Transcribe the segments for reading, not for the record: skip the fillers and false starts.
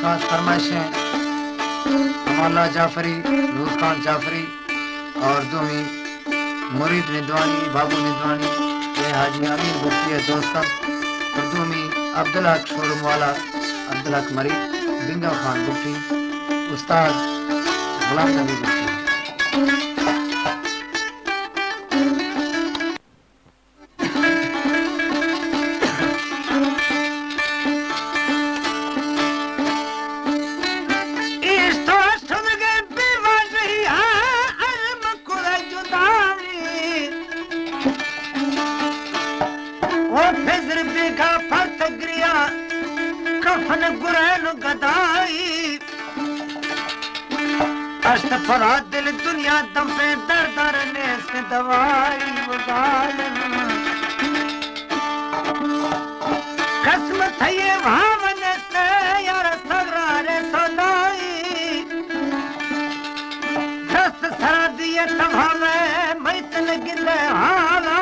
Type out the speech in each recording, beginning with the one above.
खास फरमाइशें अमाला जाफरी, नूर खान जाफरी और दूमी मुरीद निदवानी, बाबू निदवानी, ये हाजी अमीर बुट्टी है दोस्तन और दूमी अब्दुल हक शोरूम वाला, अब्दुल हक मरी, बिंगा खान बुट्टी, उस्ताद गुलाम नबी बुट्टी। कफन गुरैन गदाई अस्त फरा दिल दुनिया दफे दर दर ने से दवाई कसम थये भावन से यार सगरारे सोलाई दस्त सरा दिए तभावे मैतन गिले हाला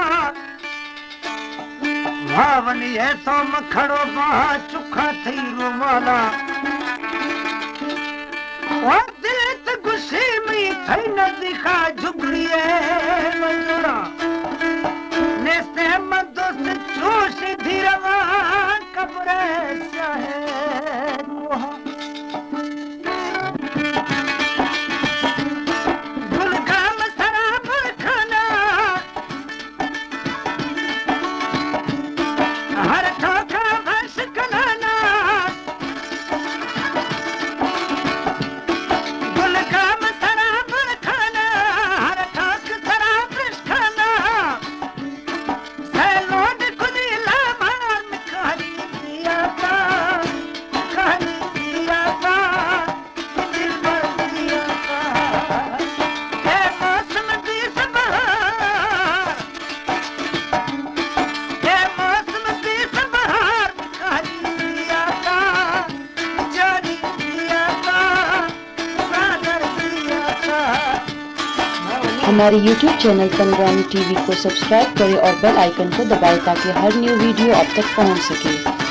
भावनी ऐसो मखड़ो बहा चुखा थई रुमाला और दिल त गुस्से में थई न दिखा झुगड़िए मंजूरा नेस्ते मदोस जोश धीरवा कब्र है हमारे YouTube चैनल तनरानी टीवी को सब्सक्राइब करें और बेल आइकन को दबाएं ताकि हर न्यू वीडियो आप तक पहुंच सके।